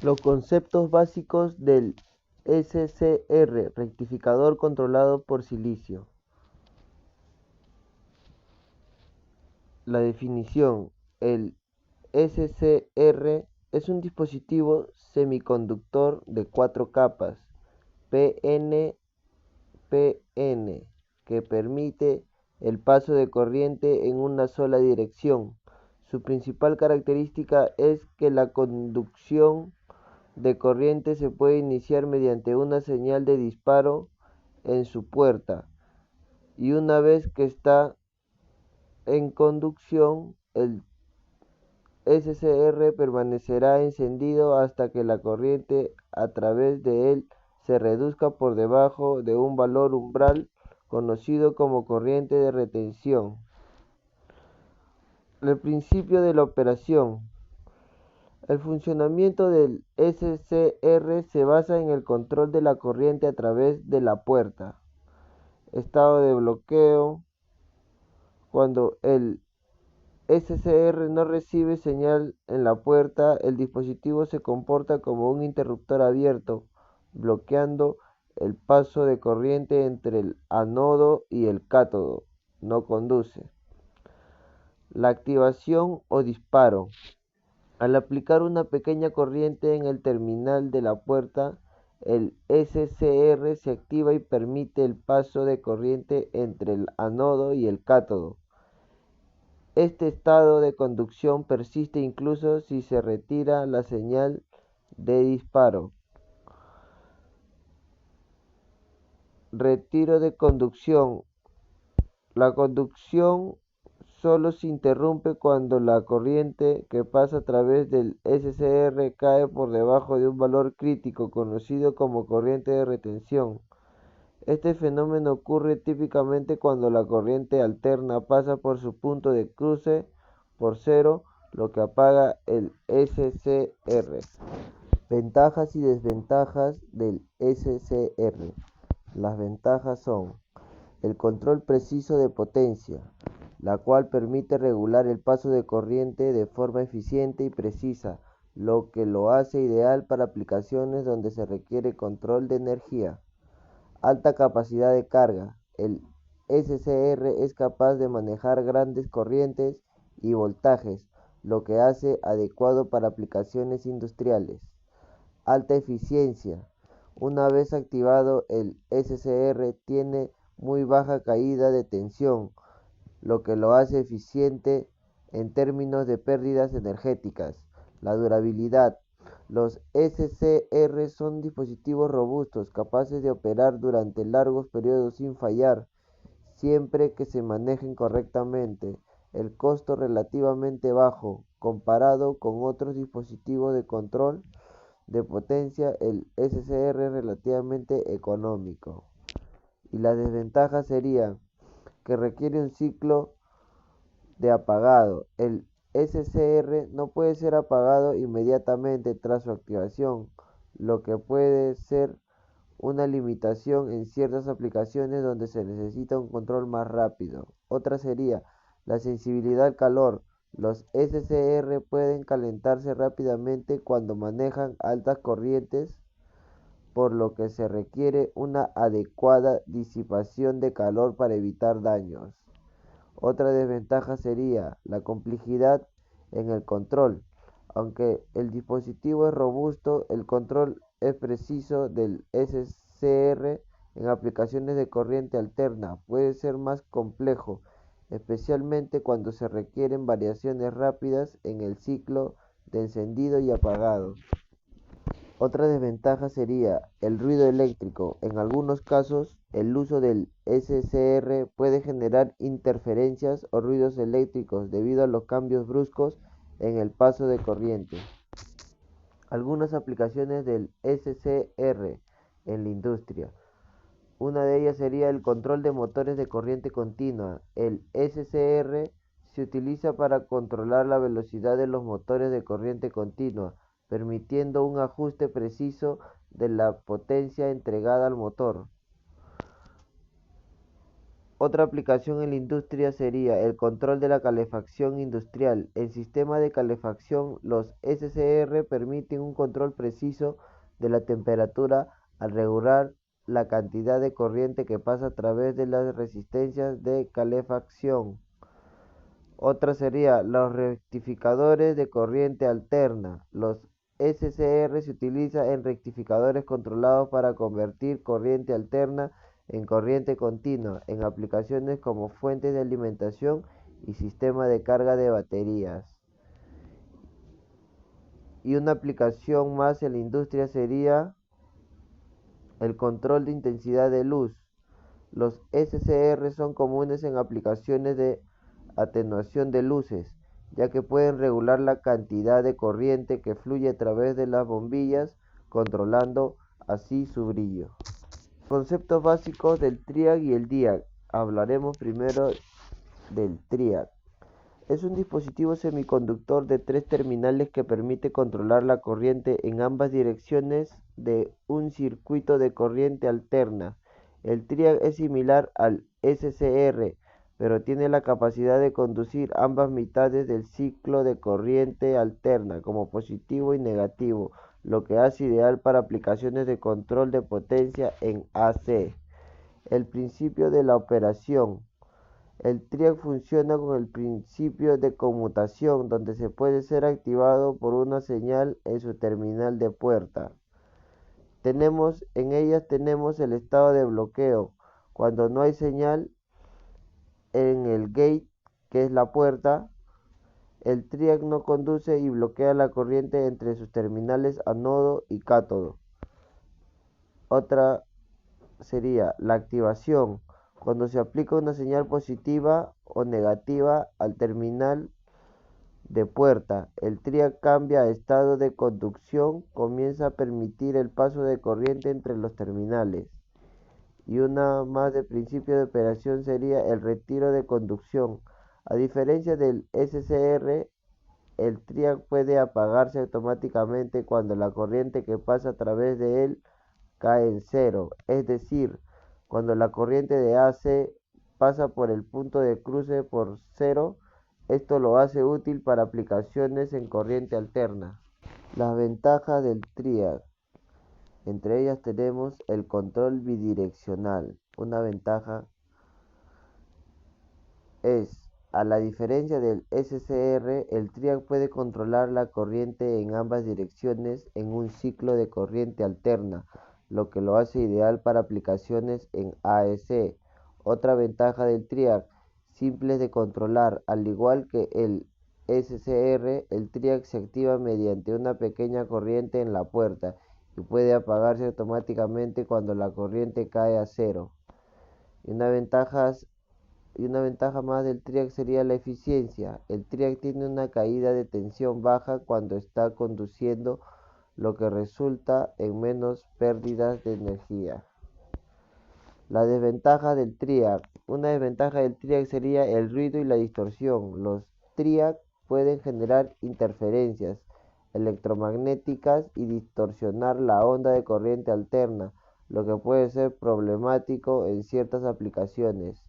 Los conceptos básicos del SCR, rectificador controlado por silicio. La definición: el SCR es un dispositivo semiconductor de 4 capas PNP que permite el paso de corriente en una sola dirección. Su principal característica es que la conducción de corriente se puede iniciar mediante una señal de disparo en su puerta, y una vez que está en conducción, el SCR permanecerá encendido hasta que la corriente a través de él se reduzca por debajo de un valor umbral conocido como corriente de retención. El principio de la operación. El funcionamiento del SCR se basa en el control de la corriente a través de la puerta. Estado de bloqueo. Cuando el SCR no recibe señal en la puerta, el dispositivo se comporta como un interruptor abierto, bloqueando el paso de corriente entre el ánodo y el cátodo. No conduce. La activación o disparo. Al aplicar una pequeña corriente en el terminal de la puerta, el SCR se activa y permite el paso de corriente entre el ánodo y el cátodo. Este estado de conducción persiste incluso si se retira la señal de disparo. Retiro de conducción. La conducción solo se interrumpe cuando la corriente que pasa a través del SCR cae por debajo de un valor crítico conocido como corriente de retención. Este fenómeno ocurre típicamente cuando la corriente alterna pasa por su punto de cruce por cero, lo que apaga el SCR. Ventajas y desventajas del SCR. Las ventajas son: el control preciso de potencia, la cual permite regular el paso de corriente de forma eficiente y precisa, lo que lo hace ideal para aplicaciones donde se requiere control de energía. Alta capacidad de carga. El SCR es capaz de manejar grandes corrientes y voltajes, lo que hace adecuado para aplicaciones industriales. Alta eficiencia. Una vez activado, el SCR tiene muy baja caída de tensión, lo que lo hace eficiente en términos de pérdidas energéticas. La durabilidad. Los SCR son dispositivos robustos, capaces de operar durante largos periodos sin fallar, siempre que se manejen correctamente. El costo relativamente bajo. Comparado con otros dispositivos de control de potencia, el SCR es relativamente económico. Y la desventaja sería que requiere un ciclo de apagado. El SCR no puede ser apagado inmediatamente tras su activación, lo que puede ser una limitación en ciertas aplicaciones donde se necesita un control más rápido. Otra sería la sensibilidad al calor. Los SCR pueden calentarse rápidamente cuando manejan altas corrientes, por lo que se requiere una adecuada disipación de calor para evitar daños. Otra desventaja sería la complejidad en el control. Aunque el dispositivo es robusto, el control es preciso del SCR en aplicaciones de corriente alterna puede ser más complejo, especialmente cuando se requieren variaciones rápidas en el ciclo de encendido y apagado. Otra desventaja sería el ruido eléctrico. En algunos casos, el uso del SCR puede generar interferencias o ruidos eléctricos debido a los cambios bruscos en el paso de corriente. Algunas aplicaciones del SCR en la industria. Una de ellas sería el control de motores de corriente continua. El SCR se utiliza para controlar la velocidad de los motores de corriente continua, permitiendo un ajuste preciso de la potencia entregada al motor. Otra aplicación en la industria sería el control de la calefacción industrial. En sistemas de calefacción, los SCR permiten un control preciso de la temperatura al regular la cantidad de corriente que pasa a través de las resistencias de calefacción. Otra sería los rectificadores de corriente alterna. Los SCR se utilizan en rectificadores controlados para convertir corriente alterna en corriente continua, en aplicaciones como fuentes de alimentación y sistema de carga de baterías. Y una aplicación más en la industria sería el control de intensidad de luz. Los SCR son comunes en aplicaciones de atenuación de luces, ya que pueden regular la cantidad de corriente que fluye a través de las bombillas, controlando así su brillo. Conceptos básicos del TRIAC y el DIAC. Hablaremos primero del TRIAC. Es un dispositivo semiconductor de 3 terminales que permite controlar la corriente en ambas direcciones de un circuito de corriente alterna. El TRIAC es similar al SCR, pero tiene la capacidad de conducir ambas mitades del ciclo de corriente alterna, como positivo y negativo, lo que hace ideal para aplicaciones de control de potencia en AC. El principio de la operación. El TRIAC funciona con el principio de conmutación, donde se puede ser activado por una señal en su terminal de puerta. En ellas tenemos el estado de bloqueo, cuando no hay señal en el gate, que es la puerta. El TRIAC no conduce y bloquea la corriente entre sus terminales ánodo y cátodo. Otra sería la activación, cuando se aplica una señal positiva o negativa al terminal de puerta. El TRIAC cambia a estado de conducción, comienza a permitir el paso de corriente entre los terminales. Y una más de principio de operación sería el retiro de conducción. A diferencia del SCR, el TRIAC puede apagarse automáticamente cuando la corriente que pasa a través de él cae en cero, es decir, cuando la corriente de AC pasa por el punto de cruce por cero. Esto lo hace útil para aplicaciones en corriente alterna. Las ventajas del TRIAC. Entre ellas tenemos el control bidireccional. Una ventaja es, a la diferencia del SCR, el TRIAC puede controlar la corriente en ambas direcciones en un ciclo de corriente alterna, lo que lo hace ideal para aplicaciones en AC. Otra ventaja del TRIAC, simple de controlar. Al igual que el SCR, el TRIAC se activa mediante una pequeña corriente en la puerta y puede apagarse automáticamente cuando la corriente cae a cero. Y una ventaja más del TRIAC sería la eficiencia. El TRIAC tiene una caída de tensión baja cuando está conduciendo, lo que resulta en menos pérdidas de energía. La desventaja del TRIAC. Una desventaja del TRIAC sería el ruido y la distorsión. Los TRIAC pueden generar interferencias electromagnéticas y distorsionar la onda de corriente alterna, lo que puede ser problemático en ciertas aplicaciones.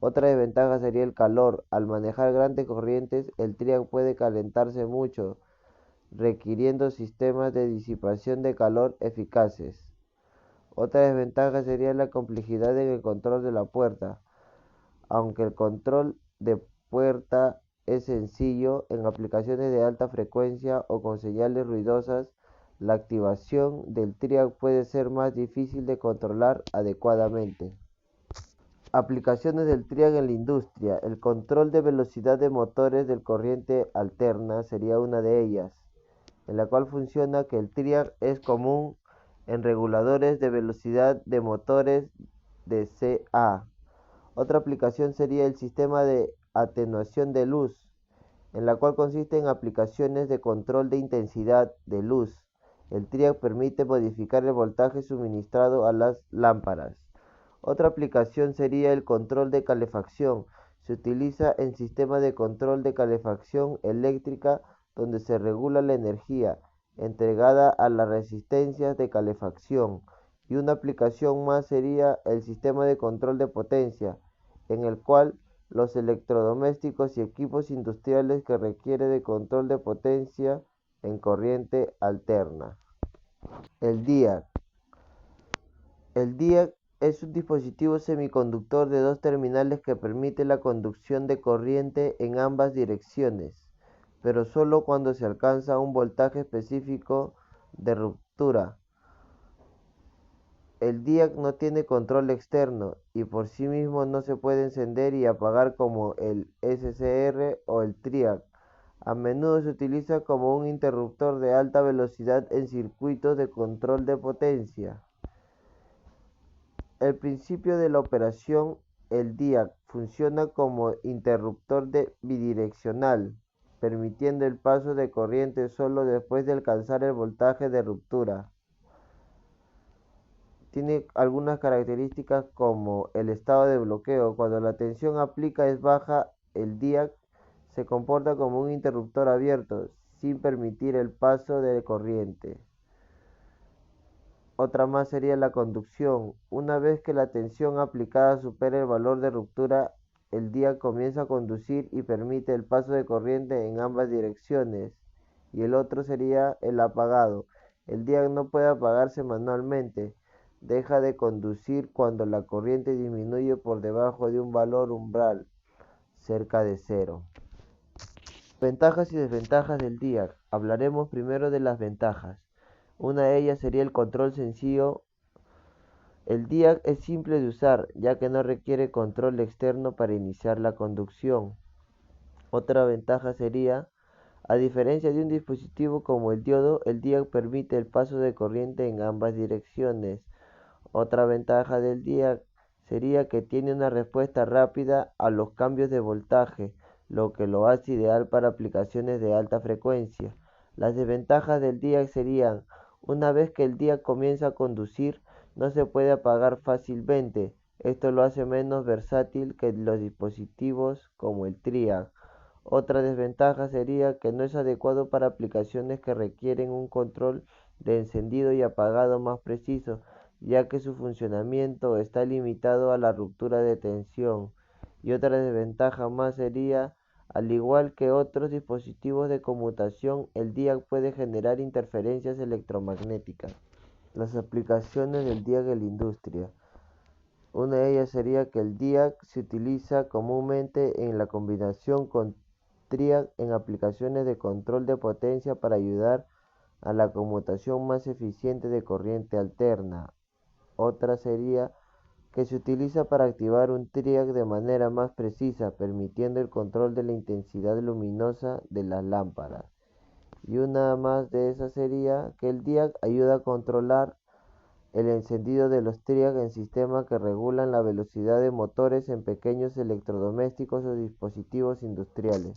Otra desventaja sería el calor. Al manejar grandes corrientes, el TRIAC puede calentarse mucho, requiriendo sistemas de disipación de calor eficaces. Otra desventaja sería la complejidad en el control de la puerta. Aunque el control de puerta es sencillo, en aplicaciones de alta frecuencia o con señales ruidosas, la activación del TRIAC puede ser más difícil de controlar adecuadamente. Aplicaciones del TRIAC en la industria. El control de velocidad de motores de corriente alterna sería una de ellas, en la cual funciona que el TRIAC es común en reguladores de velocidad de motores de CA. Otra aplicación sería el sistema de atenuación de luz, en la cual consiste en aplicaciones de control de intensidad de luz. El TRIAC permite modificar el voltaje suministrado a las lámparas. Otra aplicación sería el control de calefacción. Se utiliza en sistemas de control de calefacción eléctrica, donde se regula la energía entregada a las resistencias de calefacción. Y una aplicación más sería el sistema de control de potencia. en el cual los electrodomésticos y equipos industriales que requieren de control de potencia en corriente alterna. El DIAC. El DIAC es un dispositivo semiconductor de dos terminales que permite la conducción de corriente en ambas direcciones, pero solo cuando se alcanza un voltaje específico de ruptura. El DIAC no tiene control externo y por sí mismo no se puede encender y apagar como el SCR o el TRIAC. A menudo se utiliza como un interruptor de alta velocidad en circuitos de control de potencia. El principio de la operación: el DIAC funciona como interruptor bidireccional, permitiendo el paso de corriente solo después de alcanzar el voltaje de ruptura. Tiene algunas características como el estado de bloqueo. Cuando la tensión aplicada es baja, el DIAC se comporta como un interruptor abierto, sin permitir el paso de corriente. Otra más sería la conducción. Una vez que la tensión aplicada supera el valor de ruptura, el DIAC comienza a conducir y permite el paso de corriente en ambas direcciones. Y el otro sería el apagado. El DIAC no puede apagarse manualmente. Deja de conducir cuando la corriente disminuye por debajo de un valor umbral, cerca de cero. Ventajas y desventajas del DIAC. Hablaremos primero de las ventajas. Una de ellas sería el control sencillo. El DIAC es simple de usar, ya que no requiere control externo para iniciar la conducción. Otra ventaja sería, a diferencia de un dispositivo como el diodo, el DIAC permite el paso de corriente en ambas direcciones. Otra ventaja del DIAC sería que tiene una respuesta rápida a los cambios de voltaje, lo que lo hace ideal para aplicaciones de alta frecuencia. Las desventajas del DIAC serían: una vez que el DIAC comienza a conducir, no se puede apagar fácilmente. Esto lo hace menos versátil que los dispositivos como el TRIAC. Otra desventaja sería que no es adecuado para aplicaciones que requieren un control de encendido y apagado más preciso, ya que su funcionamiento está limitado a la ruptura de tensión. Y otra desventaja más sería, al igual que otros dispositivos de conmutación, el DIAC puede generar interferencias electromagnéticas. Las aplicaciones del DIAC en la industria. Una de ellas sería que el DIAC se utiliza comúnmente en la combinación con TRIAC en aplicaciones de control de potencia para ayudar a la conmutación más eficiente de corriente alterna. Otra sería que se utiliza para activar un TRIAC de manera más precisa, permitiendo el control de la intensidad luminosa de las lámparas. Y una más de esas sería que el DIAC ayuda a controlar el encendido de los TRIAC en sistemas que regulan la velocidad de motores en pequeños electrodomésticos o dispositivos industriales.